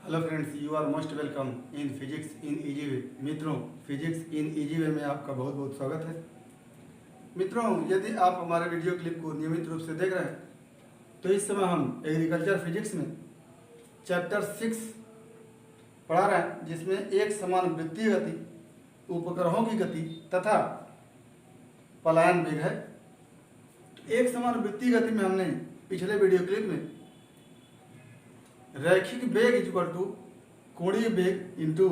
Hello friends, you are most welcome in physics in easy way. मित्रों, physics in easy वे में आपका बहुत बहुत स्वागत है। मित्रों, यदि आप हमारे वीडियो क्लिप को नियमित रूप से देख रहे हैं तो इस समय हम एग्रीकल्चर फिजिक्स में चैप्टर 6 पढ़ा रहे हैं, जिसमें एक समान वृत्तीय गति, उपग्रहों की गति तथा पलायन वेग है। एक समान वृत्तीय गति में हमने पिछले वीडियो क्लिप में रैखिक वेग इक्वल टू कोणीय वेग इंटू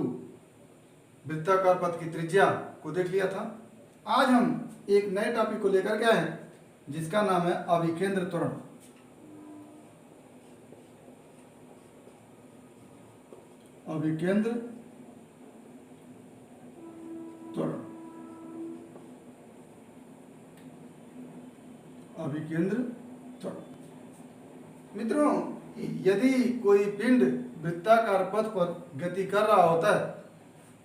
वृत्ताकार पथ की त्रिज्या को देख लिया था। आज हम एक नए टॉपिक को लेकर के आए हैं जिसका नाम है अभिकेंद्र त्वरण। अभिकेंद्र त्वरण, अभिकेंद्र त्वरण। मित्रों, यदि कोई पिंड वृत्ताकार पथ पर गति कर रहा होता है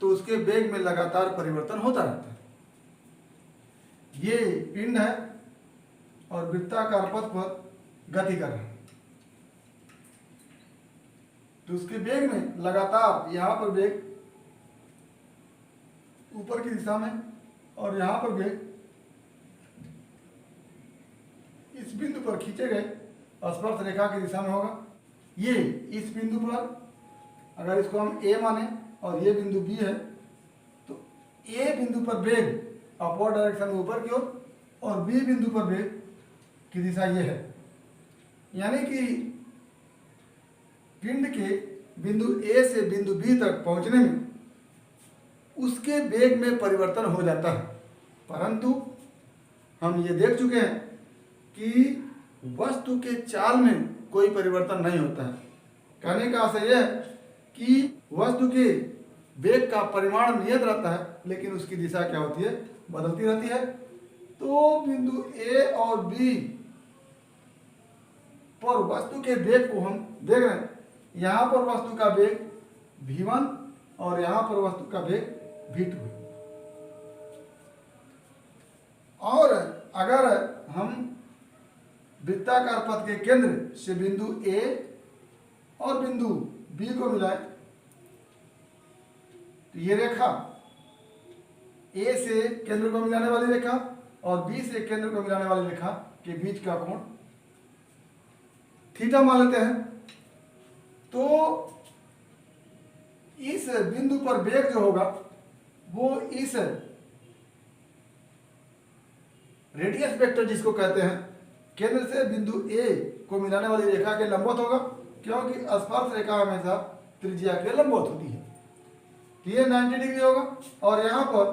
तो उसके वेग में लगातार परिवर्तन होता रहता है। ये पिंड है और वृत्ताकार पथ पर गति कर रहा है तो उसके वेग में लगातार यहाँ पर वेग ऊपर की दिशा में और यहाँ पर वेग इस बिंदु पर खींचे गए स्पर्श रेखा की दिशा में होगा। ये इस बिंदु पर, अगर इसको हम ए माने और ये बिंदु बी है तो ए बिंदु पर वेग अपवर्ड डायरेक्शन में ऊपर की ओर और बी बिंदु पर वेग की दिशा ये है। यानी कि पिंड के बिंदु ए से बिंदु बी तक पहुंचने में उसके वेग में परिवर्तन हो जाता है, परंतु हम ये देख चुके हैं कि वस्तु के चाल में कोई परिवर्तन नहीं होता है। कहने का आशय यह है कि वस्तु के वेग का परिमाण नियत रहता है, लेकिन उसकी दिशा क्या होती है, बदलती रहती है। तो बिंदु ए और बी पर वस्तु के वेग को हम देख रहे हैं। यहाँ पर वस्तु का वेग v1 और यहाँ पर वस्तु का वेग v2 है। और अगर हम वृत्ताकार पथ के केंद्र से बिंदु A और बिंदु B को मिलाएं तो ये रेखा A से केंद्र को मिलाने वाली रेखा और B से केंद्र को मिलाने वाली रेखा के बीच का कोण थीटा मान लेते हैं। तो इस बिंदु पर वेग जो होगा वो इस रेडियस वेक्टर, जिसको कहते हैं, केंद्र से बिंदु ए को मिलाने वाली रेखा के लंबवत होगा, क्योंकि स्पर्श रेखा हमेशा त्रिज्या के लंबवत होती है। तो ये 90 डिग्री होगा और यहाँ पर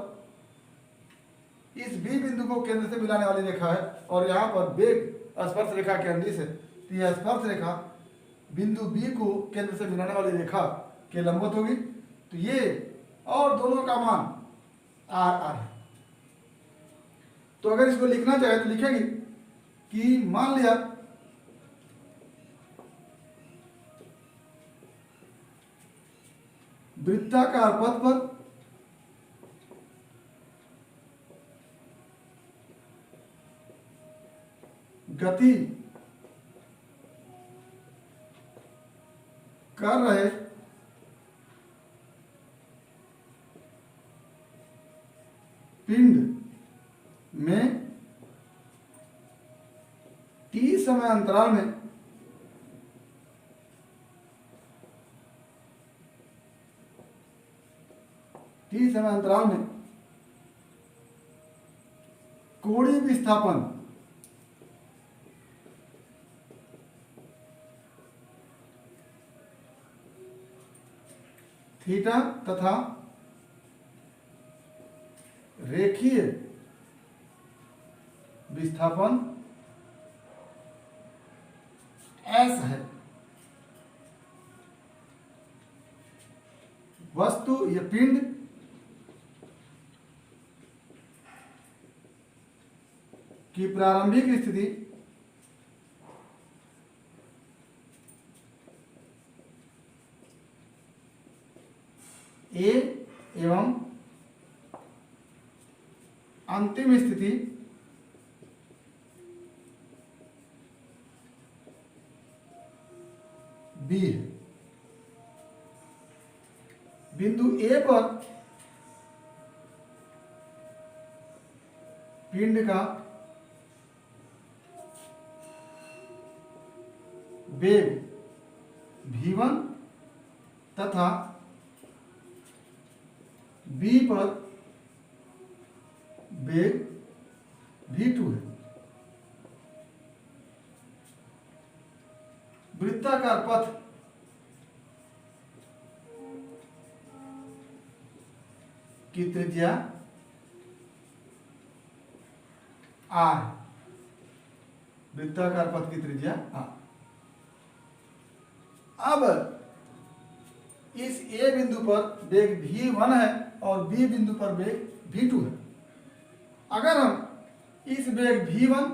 इस बी बिंदु को केंद्र से मिलाने वाली रेखा है और यहाँ पर वेग स्पर्श रेखा के अंदिश है। तो यह स्पर्श रेखा बिंदु बी को केंद्र से मिलाने वाली रेखा के लंबवत होगी। तो ये और दोनों का मान आर आर है। तो अगर इसको लिखना चाहे तो लिखेंगे कि मान लिया वृत्ताकार पथ पर गति कर रहे पिंड में टी समय अंतराल में कोणीय विस्थापन थीटा तथा रेखीय विस्थापन एस है। वस्तु या पिंड की प्रारंभिक स्थिति ए एवं अंतिम स्थिति बी है। बिंदु ए पर पिंड का वेग v1 तथा बी पर वेग v2 है। वृत्ताकार पथ की त्रिज्या r, वृत्ताकार पथ की त्रिज्या r। अब इस A बिंदु पर वेग v1 है और B बिंदु पर वेग v2 है। अगर हम इस वेग v1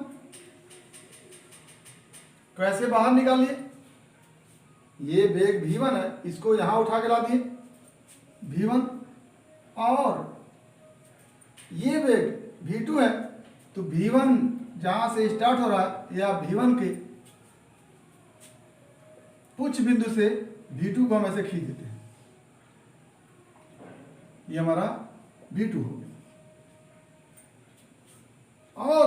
को ऐसे बाहर निकालिए, ये वेग v1 है, इसको यहां उठा के ला दिए v1, और ये वेग v2 है, तो v1 जहां से स्टार्ट हो रहा है या v1 के पुच्छ बिंदु से v2 को हम ऐसे खींच देते हैं, ये हमारा v2 हो गया। और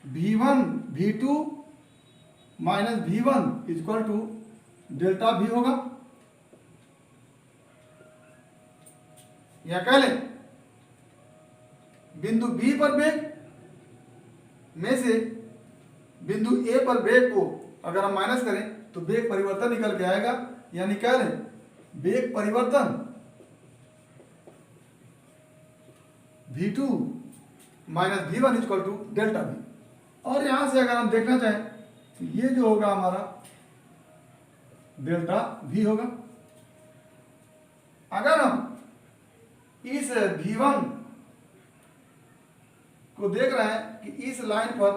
v1 v2 minus v1 equal to delta v होगा, या कह लें बिंदु B पर वेग में से बिंदु A पर वेग को अगर हम माइनस करें तो वेग परिवर्तन निकल के आएगा, यानी कह लें वेग परिवर्तन v2 minus v1 equal to delta v। और यहां से अगर हम देखना चाहें तो ये जो होगा हमारा डेल्टा v होगा। अगर हम इस v1 को देख रहे हैं कि इस लाइन पर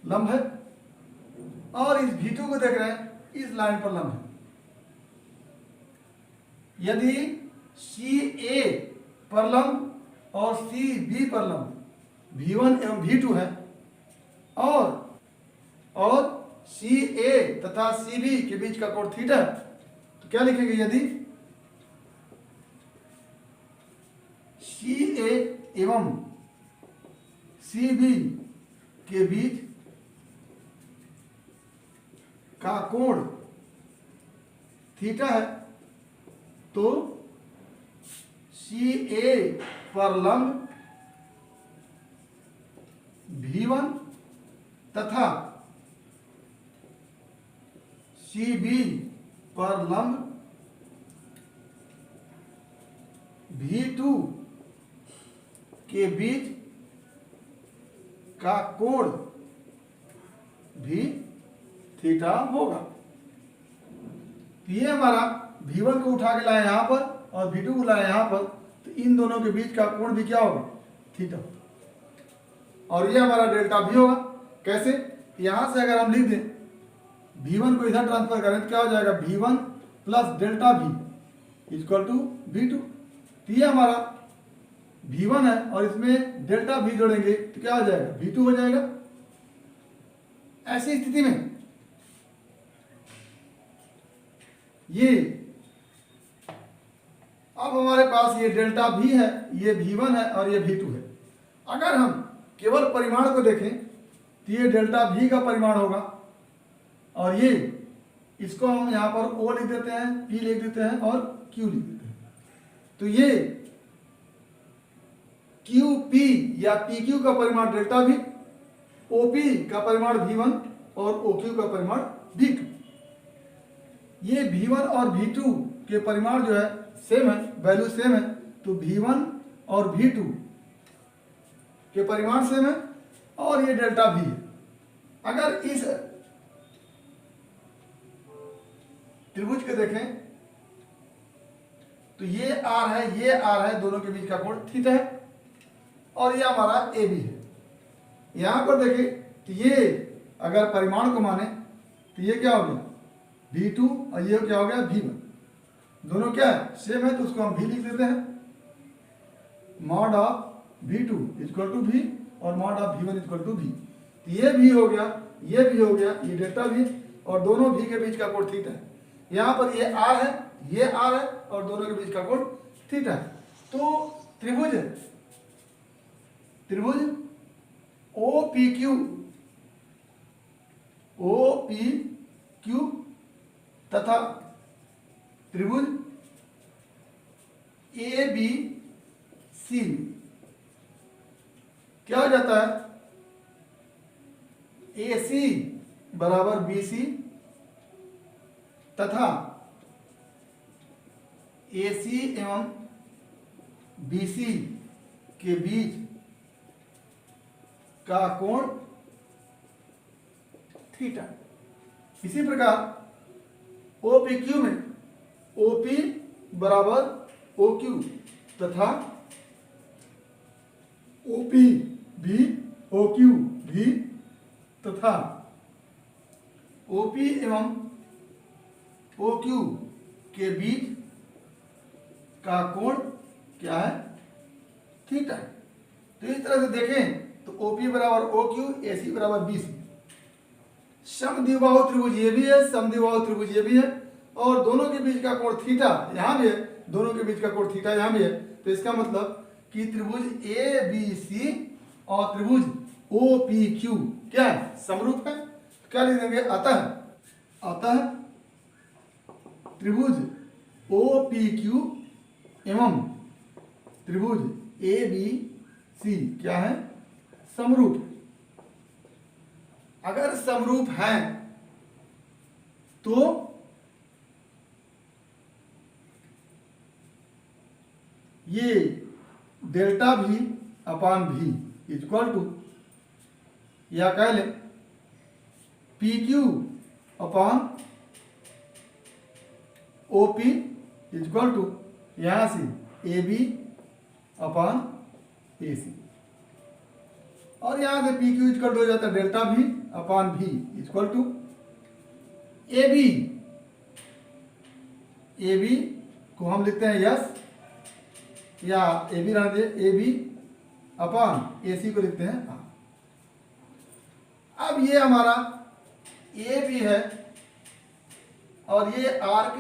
लंब है और इस v2 को देख रहे हैं इस लाइन पर लंब है, यदि CA पर लंब और CB पर लंब v1 एवं v2 है और CA तथा CB के बीच का कोण थीटा है, तो क्या लिखेंगे, यदि CA एवं CB के बीच का कोण थीटा है तो CA पर लंब v1 तथा CB पर लंब v2 के बीच का कोण भी थीटा होगा। ये हमारा v1 को उठा के लाए यहां पर और v2 को लाए यहां पर, तो इन दोनों के बीच का कोण भी क्या होगा, थीटा। और ये हमारा डेल्टा v होगा। कैसे, यहां से अगर हम लिख दें v1 को इधर ट्रांसफर करें तो क्या हो जाएगा, v1 plus delta v equal to v2। तो ये हमारा v1 है और इसमें डेल्टा v जोड़ेंगे तो क्या हो जाएगा, v2 हो जाएगा। ऐसी स्थिति में ये अब हमारे पास ये डेल्टा v है, ये v1 है और ये v2 है। अगर हम केवल परिमाण को देखें तो ये डेल्टा v का परिमाण होगा और ये इसको हम यहाँ पर O लिख देते हैं, P लिख देते हैं और Q लिख देते हैं। तो ये QP या PQ का परिमाण डेल्टा v, OP का परिमाण v1 और OQ का परिमाण v2। ये v1 और v2 के परिमाण जो है सेम है, वैल्यू सेम है, तो v1 और v2 के परिमाण सेम है और ये डेल्टा v है। अगर इस त्रिभुज के देखें तो ये r है, ये r है, दोनों के बीच का कोण थीटा है और ये हमारा AB है। यहां पर देखें तो ये अगर परिमाण को माने तो ये क्या हो गया, v2 और ये क्या हो गया, v1। दोनों क्या है, सेम है, तो उसको हम v लिख देते हैं। Mod of v2 equal to v और mod of v1 equal to v। तो ये v हो गया, ये v हो गया, ये डेल्टा v और दोनों v के बीच का कोण थीटा है। यहाँ पर ये r है, ये r है और दोनों के बीच का कोण थीटा। तो त्रिभुज ओ पी क्यू तथा त्रिभुज ए बी सी क्या हो जाता है, ए सी बराबर बी सी तथा ए सी एवं बी सी के बीच का कोण थीटा। इसी प्रकार OPQ में OP बराबर OQ तथा OP भी OQ भी तथा OP एवं OQ के बीच का कोण क्या है, थीटा। तो इस तरह से देखें तो OP बराबर OQ, AC बराबर BC। समद्विबाहु त्रिभुज ये भी है, समद्विबाहु त्रिभुज ये भी है, और दोनों के बीच का कोण थीटा यहाँ भी है, दोनों के बीच का कोण थीटा यहाँ भी है। तो इसका मतलब कि त्रिभुज ABC और त्रिभुज OPQ क्या है, समरूप है। क्या लिख देंगे, अतः त्रिभुज OPQ एवं त्रिभुज ABC क्या है, समरूप। अगर समरूप हैं तो ये डेल्टा भी अपान भी इक्वल टू, या कह लें PQ upon OP equal to यहां से AB अपान AC, और यहां से PQ इक्वल टू हो जाता है डेल्टा भी अपान भी इक्वल टू AB को हम लिखते हैं यस, या AB रहने दे, AB अपान AC को लिखते हैं आर। अब ये हमारा AB है और ये आर्क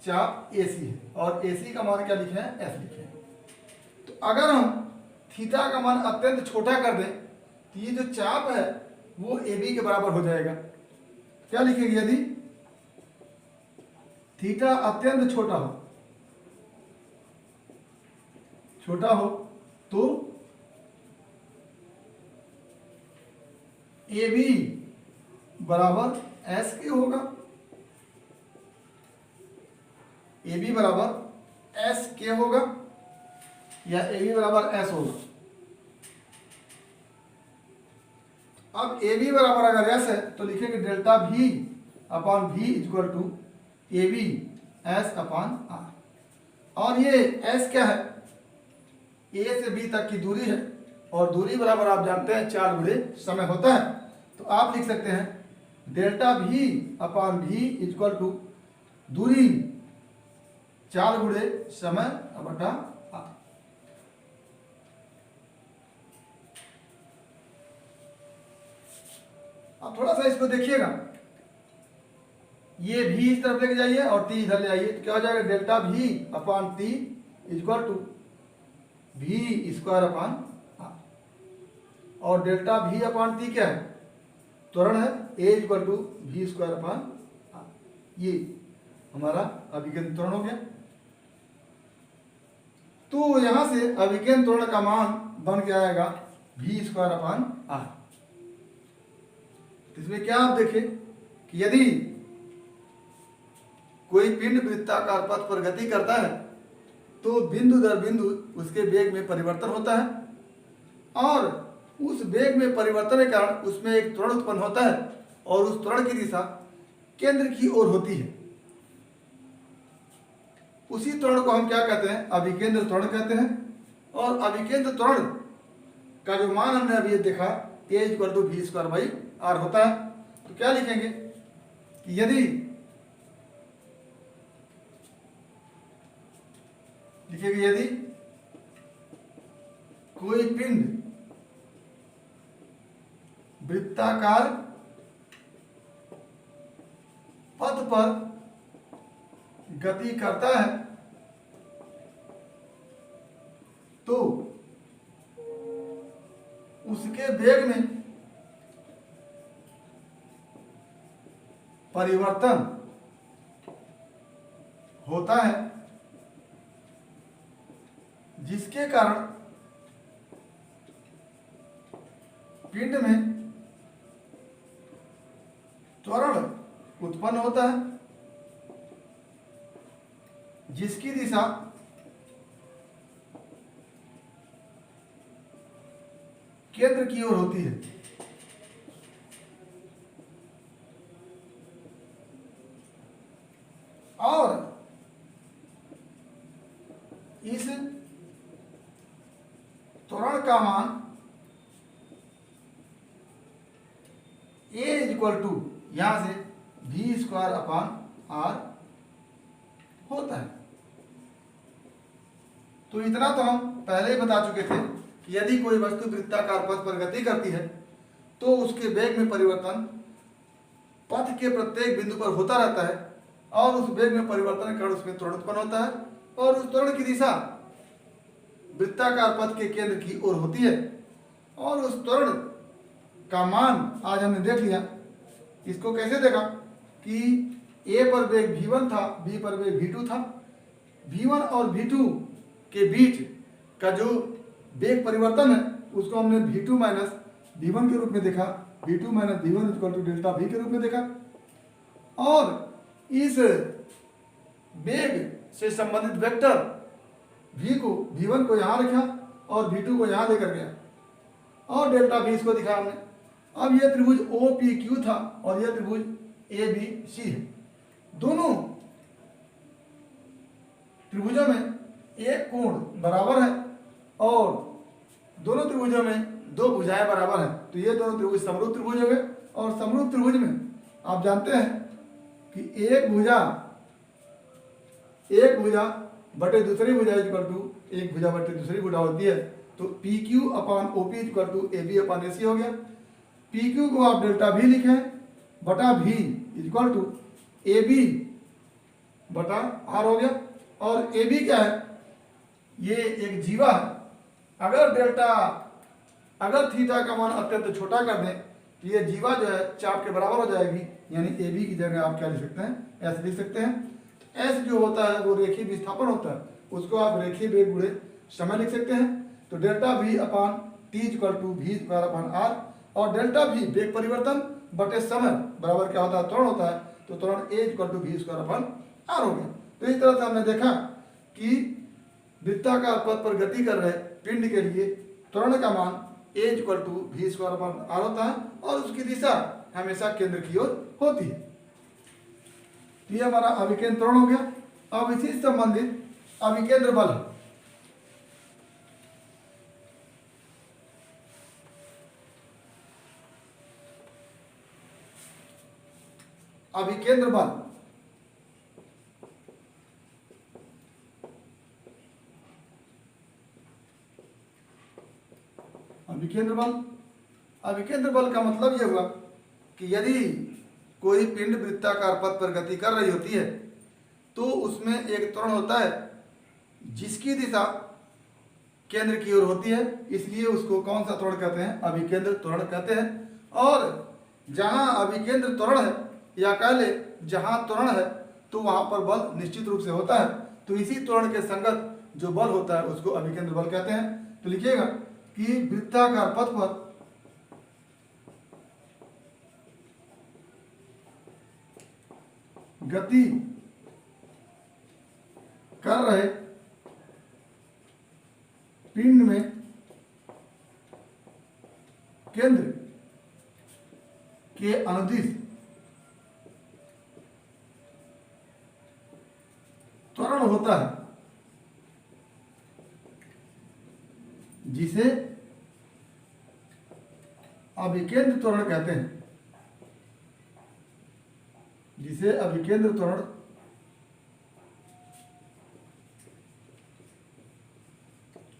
चाप AC है, और AC का मान क्या लिखे हैं, F लिखे हैं। तो अगर हम थीटा का मान अत्यंत छोटा कर दें तो ये जो चाप है वो AB के बराबर हो जाएगा। क्या लिखेंगे, यदि थीटा अत्यंत छोटा हो तो AB बराबर S के होगा, AB बराबर S के होगा, या AB बराबर S होगा। अब AB बराबर अगर S है तो लिखेंगे delta V upon V equal to AB S upon R। और ये S क्या है, A से B तक की दूरी है, और दूरी बराबर आप जानते हैं 4 गुणे समय होता है। तो आप लिख सकते हैं delta V upon V equal to दूरी 4 गुणे समय बटा R। अब थोड़ा सा इसको देखिएगा, ये भी इस तरफ लेके जाइए और T इधर ले आइए, तो क्या हो जाएगा, delta V upon T equal to V square upon R। और डेल्टा V अपान T क्या है, त्वरण है, A equal to V square upon R। ये हमारा अभिकेंद्र त्वरण हो गया। तो यहां से अभिकेंद्र त्वरण का मान बन के आएगा V स्क्वायर अपान R। इसमें क्या आप देखें कि यदि कोई पिंड वृत्ताकार पथ पर गति करता है तो बिंदु दर बिंदु उसके वेग में परिवर्तन होता है, और उस वेग में परिवर्तन के कारण उसमें एक त्वरण उत्पन्न होता है, और उस त्वरण की दिशा केंद्र की ओर होती है। उसी त्वरण को हम क्या कहते हैं, अभिकेंद्र त्वरण कहते हैं। और अभिकेंद्र त्वरण का जो मान हमने अभी देखा A equal to V square by R होता है। तो क्या लिखेंगे कि यदि कोई पिंड वृत्ताकार पथ पर गति करता है वेग में परिवर्तन होता है जिसके कारण पिंड में त्वरण उत्पन्न होता है जिसकी दिशा केंद्र की ओर होती है। और इस त्वरण का मान A इक्वल टू यहां से v स्क्वायर अपान r होता है। तो इतना तो हम पहले ही बता चुके थे कि यदि कोई वस्तु वृत्ताकार पथ पर गति करती है तो उसके वेग में परिवर्तन पथ के प्रत्येक बिंदु पर होता रहता है और उस वेग में परिवर्तन के कारण उसमें त्वरण उत्पन्न होता है और उस त्वरण की दिशा वृत्ताकार पथ के केंद्र की ओर होती है। और उस त्वरण का मान आज हमने देख लिया। इसको कैसे देखा कि A पर वेग v1 था, B पर वेग v2 था। v1 और v2 के बीच का जो वेग परिवर्तन है उसको हमने v2 माइनस v1 के रूप में देखा, v2 minus v1 equal to delta v के रूप में देखा। और इस वेग से संबंधित वेक्टर v को v1 को यहाँ रखा और v2 को यहाँ लेकर गया और डेल्टा v इसको दिखा हमने। अब यह त्रिभुज OPQ था और यह त्रिभुज ABC है। दोनों त्रिभुजों में एक कोण बराबर है और दोनों त्रिभुजों में दो भुजाएं बराबर हैं। तो ये दोनों त्रिभुज समरूप त्रिभुज हो गए। और समरूप त्रिभुज में आप जानते हैं कि एक भुजा बटे दूसरी भुजा इक्वल टू एक भुजा बटे दूसरी भुजा होती है। तो PQ upon OP equal to AB upon AC हो गया। PQ को आप डेल्टा V लिखें बटा V इक्वल टू AB बटा R हो गया। और AB क्या है? ये एक जीवा है। अगर थीटा का मान अत्यंत छोटा कर दें तो ये जीवा जो है चाप के बराबर हो जाएगी। यानी AB की जगह आप क्या लिख सकते हैं? S लिख सकते हैं। S जो होता है वो रेखीय विस्थापन होता है, उसको आप रेखीय वेग गुणे समय लिख सकते हैं। तो delta V upon T equal to V square upon R और डेल्टा V वेग परिवर्तन बटे समय बराबर क्या होता है? त्वरण होता है। तो त्वरण A equal to V square upon R हो गया। तो इस तरह से हमने देखा कि वृत्ताकार पथ पर गति कर रहे पिंड के लिए त्वरण का मान A equal to V square upon R होता है और उसकी दिशा हमेशा केंद्र की ओर होती है। तो ये हमारा अभिकेंद्र त्वरण हो गया। अब इसी से संबंधित अभिकेंद्र बल, अभिकेंद्र बल अभिकेंद्र बल का मतलब यह हुआ कि यदि कोई पिंड वृत्ताकार पथ पर गति कर रही होती है तो उसमें एक त्वरण होता है जिसकी दिशा केंद्र की ओर होती है, इसलिए उसको कौन सा त्वरण कहते हैं? अभिकेंद्र त्वरण कहते हैं। और जहां अभिकेंद्र त्वरण है या कह ले जहां त्वरण है तो वहां पर बल निश्चित रूप से होता है। तो इसी त्वरण के संगत जो बल होता है उसको अभिकेंद्र बल कहते हैं। तो लिखिएगा कि वृत्ताकार पथ पर गति कर रहे पिंड में केंद्र के अनुदिश त्वरण होता है जिसे अभिकेंद्र त्वरण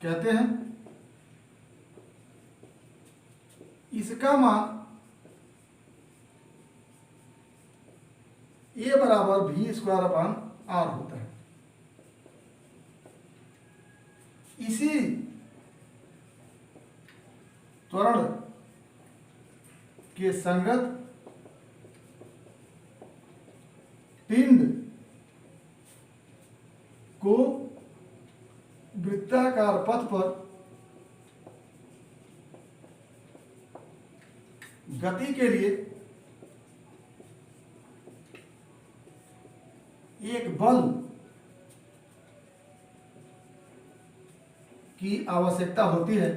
कहते हैं। इसका मान A बराबर V स्क्वायर अपान R होता है। इसी त्वरण के संगत पिंड को वृत्ताकार पथ पर गति के लिए एक बल की आवश्यकता होती है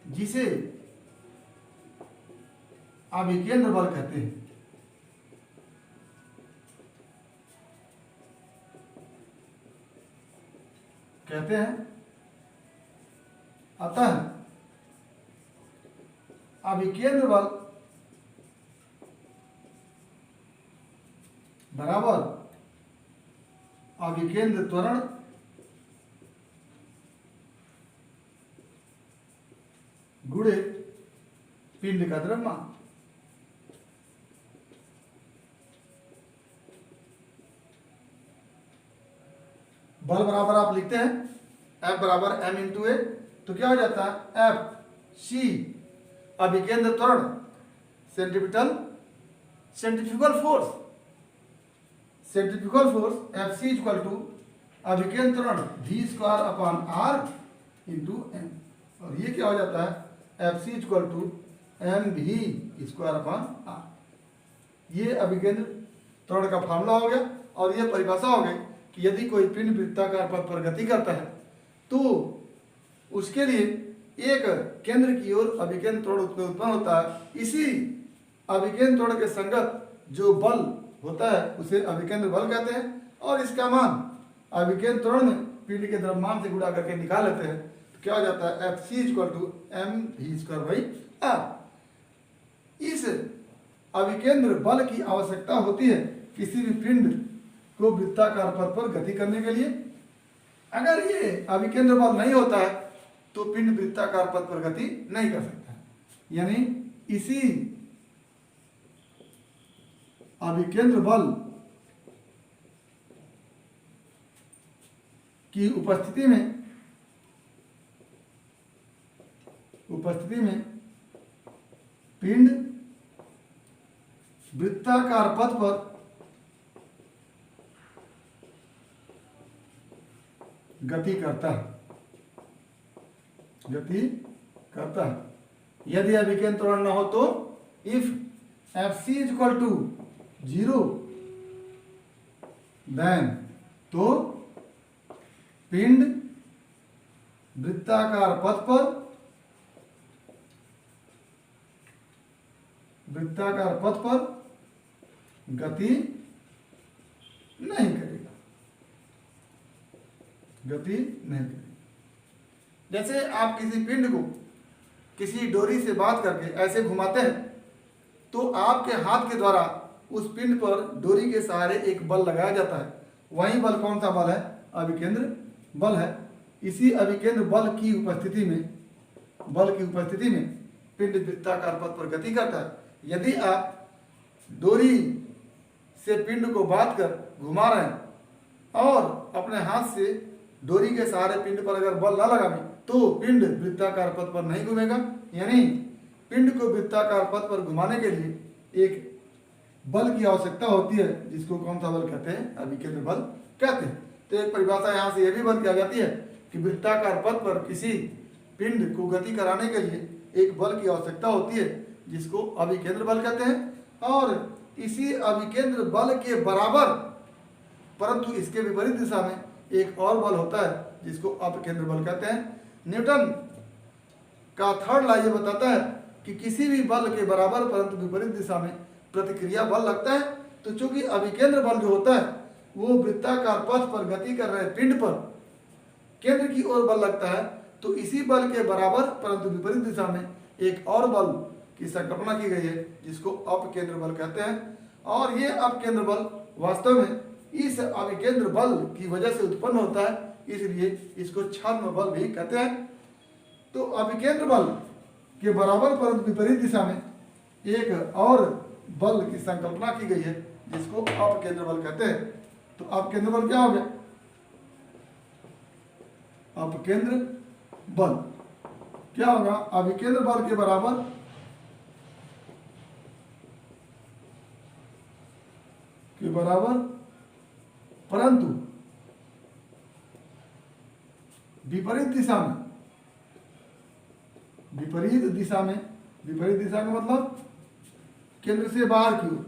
जिसे अभिकेंद्र बल कहते हैं। अतः अभिकेंद्र बल बराबर अभिकेंद्र त्वरण गुणे पिंड का द्रव्यमान। बल बराबर आप लिखते हैं F बराबर m इंटू ए, तो क्या हो जाता है F C अभिकेंद्र त्वरण centrifugal force F C equal to अभिकेंद्र त्वरण v square upon r into m, और ये क्या हो जाता है F C equal to m v square upon r। ये अभिकेंद्र त्वरण का फार्मूला हो गया, और ये परिभाषा हो गई कि यदि कोई पिंड वृत्ताकार पथ पर गति करता है तो उसके लिए एक केंद्र की ओर अभिकेंद्र त्वरण उत्पन्न होता है। इसी अभिकेंद्र त्वरण के संगत जो बल होता है उसे अभिकेंद्र बल कहते हैं, और इसका मान अभिकेंद्र त्वरण में पिंड के द्रव्यमान से गुणा करके निकाल लेते हैं, तो क्या हो जाता है F C equal to m v square by r। इस अभिकेंद्र बल की आवश्यकता होती है किसी भी पिंड को वृत्ताकार पथ पर गति करने के लिए। अगर ये अभिकेंद्र बल नहीं होता है तो पिंड वृत्ताकार पथ पर गति नहीं कर सकता है। यानी इसी अभिकेंद्र बल की उपस्थिति में पिंड वृत्ताकार पथ पर गति करता है। यदि अभिकेंद्र त्वरण न हो तो if F C equal to 0 then तो पिंड वृत्ताकार पथ पर गति नहीं करेगा। जैसे आप किसी पिंड को किसी डोरी से बांध करके ऐसे घुमाते हैं तो आपके हाथ के द्वारा उस पिंड पर डोरी के सहारे एक बल लगाया जाता है। वही बल कौन सा बल है? अभिकेंद्र बल है। इसी अभिकेंद्र बल की उपस्थिति में पिंड वृत्ताकार पथ पर गति करता है। यदि आप डोरी से पिंड को बांध कर घुमा रहे हैं और अपने हाथ से डोरी के सहारे पिंड पर अगर बल न लगाएं तो पिंड वृत्ताकार पथ पर नहीं घूमेगा। यानी पिंड को वृत्ताकार पथ पर घुमाने के लिए एक बल की आवश्यकता होती है, जिसको कौन सा बल कहते हैं? अभिकेंद्र बल कहते हैं। तो एक परिभाषा यहाँ से यह भी बन के आ जाती है कि वृत्ताकार पथ पर किसी पिंड को गति कराने के लिए एक बल की आवश्यकता होती है जिसको अभिकेंद्र बल कहते हैं। और इसी अभिकेंद्र बल के बराबर परंतु इसके विपरीत दिशा में एक और बल होता है जिसको अपकेंद्र बल कहते हैं। न्यूटन का थर्ड लॉ ये बताता है कि किसी भी बल के बराबर परंतु विपरीत दिशा में प्रतिक्रिया बल लगता है। तो चूंकि अभिकेंद्र बल जो होता है वो वृत्ताकार पथ पर गति कर रहे पिंड पर केंद्र की ओर बल लगता है, तो इसी बल के बराबर परंतु विपरीत दिशा में एक और बल की संकल्पना की गई है जिसको अपकेंद्र बल कहते हैं। और ये अपकेंद्र बल वास्तव में इस अभिकेंद्र बल की वजह से उत्पन्न होता है, इसलिए इसको छद्म बल भी कहते हैं। तो अभिकेंद्र बल के बराबर परंतु विपरीत दिशा में एक और बल की संकल्पना की गई है जिसको अपकेंद्र बल कहते हैं। तो अपकेंद्र बल क्या हो गया? अपकेंद्र बल क्या होगा, अभिकेंद्र बल के बराबर परंतु विपरीत दिशा में, विपरीत दिशा का मतलब केंद्र से बाहर की ओर,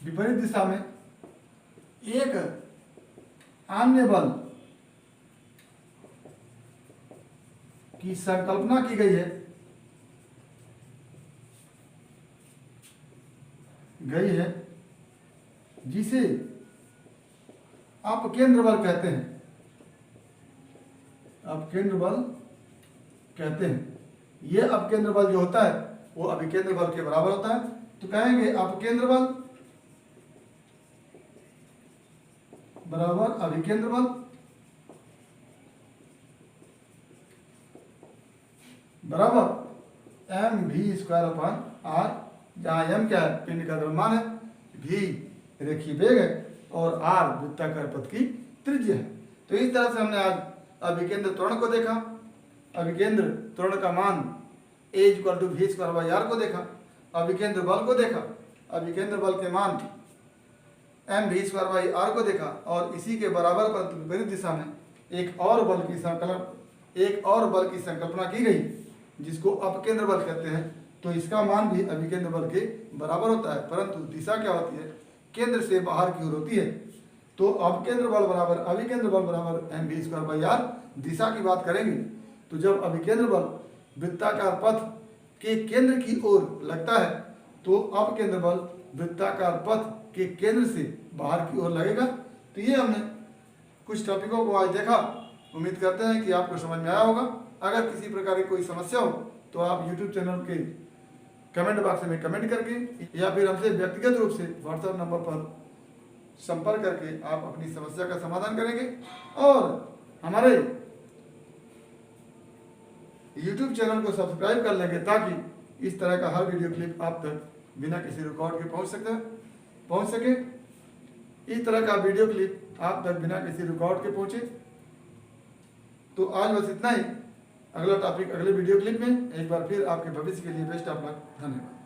विपरीत दिशा में एक अन्य बल की संकल्पना की गई है जिसे अपकेंद्र बल कहते हैं, अपकेंद्र बल कहते हैं। यह अपकेंद्र बल जो होता है वो अभिकेंद्र बल के बराबर होता है। तो कहेंगे अपकेंद्र बल बराबर अभिकेंद्र बल बराबर mv²/r, जहाँ m क्या है, पिंड का द्रव्यमान है, v रेखीय वेग है और r वृत्ताकार पथ की त्रिज्या है। तो इस तरह से हमने आज अभिकेंद्र त्वरण को देखा, अभिकेंद्र त्वरण का मान a = v²/r को देखा, अभिकेंद्र बल को देखा, अभिकेंद्र बल के मान mv²/r को देखा और इसी के बराबर परंतु विपरीत दिशा में एक और बल की संकल्पना की गई जिसको अपकेंद्र बल कहते हैं। तो इसका मान भी अभिकेंद्र बल के बराबर होता है, परंतु दिशा क्या होती है, केंद्र से बाहर की ओर होती है। तो अपकेंद्र बल बराबर अभिकेंद्र बल बराबर mv²/r। दिशा की बात करेंगे तो जब अभिकेंद्र बल वृत्ताकार पथ के केंद्र की ओर लगता है तो अपकेंद्र बल वृत्ताकार पथ के केंद्र से बाहर की ओर लगेगा। तो ये हमने कुछ टॉपिकों को आज देखा। उम्मीद करते हैं कि आपको समझ में आया होगा। अगर किसी प्रकार की कोई समस्या हो तो आप YouTube चैनल के कमेंट बॉक्स में कमेंट करके या फिर हमसे व्यक्तिगत रूप से व्हाट्सएप नंबर पर संपर्क करके आप अपनी समस्या का समाधान करेंगे और हमारे YouTube चैनल को सब्सक्राइब कर लेंगे ताकि इस तरह का हर वीडियो क्लिप आप तक बिना किसी रिकॉर्ड के पहुंच सके। इस तरह का वीडियो क्लिप आप तक बिना किसी रिकॉर्ड के पहुंचे। तो आज बस इतना ही। अगला टॉपिक अगले वीडियो क्लिप में। एक बार फिर आपके भविष्य के लिए बेस्ट ऑफ लक। धन्यवाद।